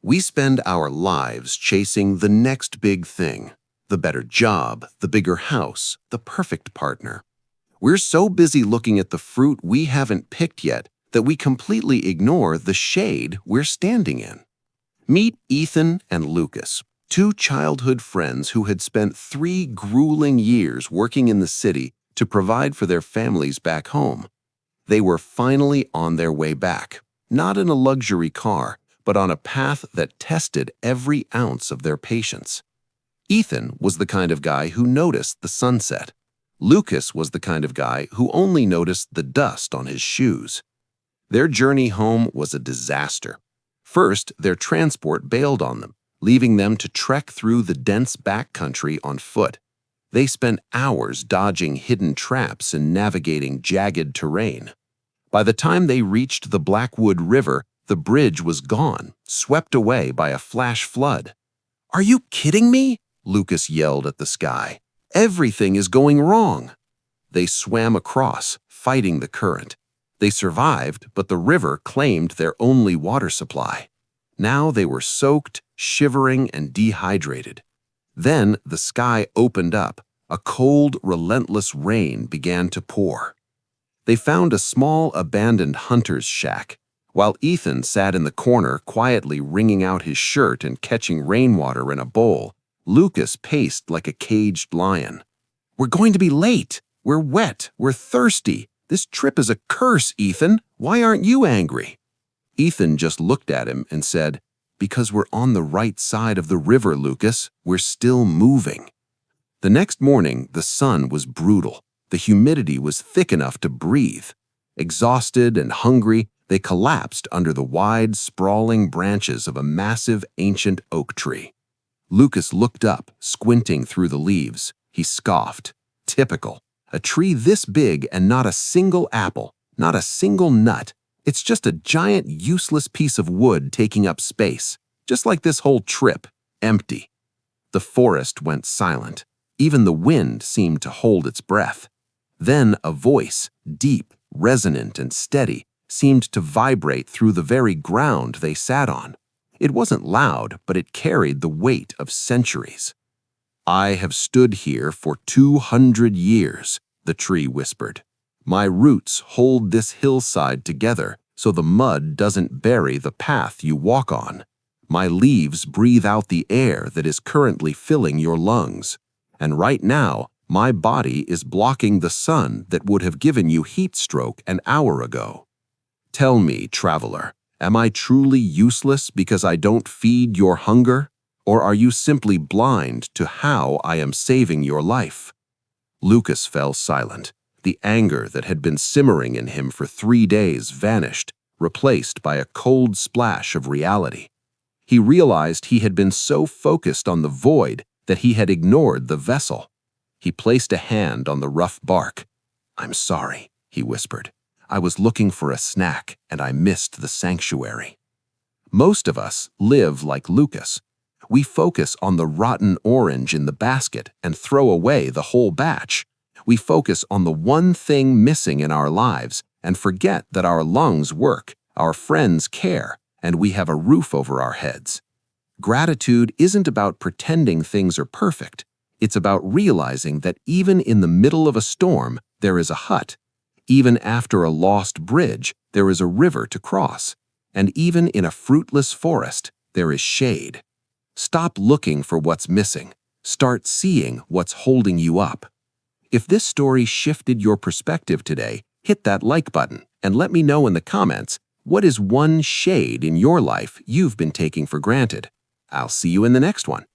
We spend our lives chasing the next big thing, the better job, the bigger house, the perfect partner. We're so busy looking at the fruit we haven't picked yet that we completely ignore the shade we're standing in. Meet Ethan and Lucas, two childhood friends who had spent 3 grueling years working in the city to provide for their families back home. They were finally on their way back, not in a luxury car, but on a path that tested every ounce of their patience. Ethan was the kind of guy who noticed the sunset. Lucas was the kind of guy who only noticed the dust on his shoes. Their journey home was a disaster. First, their transport bailed on them, leaving them to trek through the dense backcountry on foot. They spent hours dodging hidden traps and navigating jagged terrain. By the time they reached the Blackwood River, the bridge was gone, swept away by a flash flood. "Are you kidding me?" Lucas yelled at the sky. "Everything is going wrong." They swam across, fighting the current. They survived, but the river claimed their only water supply. Now they were soaked, shivering, and dehydrated. Then the sky opened up. A cold, relentless rain began to pour. They found a small, abandoned hunter's shack. While Ethan sat in the corner quietly wringing out his shirt and catching rainwater in a bowl, Lucas paced like a caged lion. "We're going to be late. We're wet. We're thirsty. This trip is a curse, Ethan. Why aren't you angry?" Ethan just looked at him and said, "Because we're on the right side of the river, Lucas. We're still moving." The next morning, the sun was brutal. The humidity was thick enough to breathe. Exhausted and hungry, they collapsed under the wide, sprawling branches of a massive ancient oak tree. Lucas looked up, squinting through the leaves. He scoffed. Typical. A tree this big and not a single apple, not a single nut. It's just a giant, useless piece of wood taking up space. Just like this whole trip. Empty. The forest went silent. Even the wind seemed to hold its breath. Then a voice, deep, resonant, and steady, seemed to vibrate through the very ground they sat on. It wasn't loud, but it carried the weight of centuries. "I have stood here for 200 years, the tree whispered. "My roots hold this hillside together so the mud doesn't bury the path you walk on. My leaves breathe out the air that is currently filling your lungs. And right now, my body is blocking the sun that would have given you heat stroke an hour ago. Tell me, traveler, am I truly useless because I don't feed your hunger? Or are you simply blind to how I am saving your life?" Lucas fell silent. The anger that had been simmering in him for 3 days vanished, replaced by a cold splash of reality. He realized he had been so focused on the void that he had ignored the vessel. He placed a hand on the rough bark. "I'm sorry," he whispered. "I was looking for a snack, and I missed the sanctuary." Most of us live like Lucas. We focus on the rotten orange in the basket and throw away the whole batch. We focus on the one thing missing in our lives and forget that our lungs work, our friends care, and we have a roof over our heads. Gratitude isn't about pretending things are perfect. It's about realizing that even in the middle of a storm, there is a hut. Even after a lost bridge, there is a river to cross. And even in a fruitless forest, there is shade. Stop looking for what's missing. Start seeing what's holding you up. If this story shifted your perspective today, hit that like button and let me know in the comments, what is one shade in your life you've been taking for granted? I'll see you in the next one.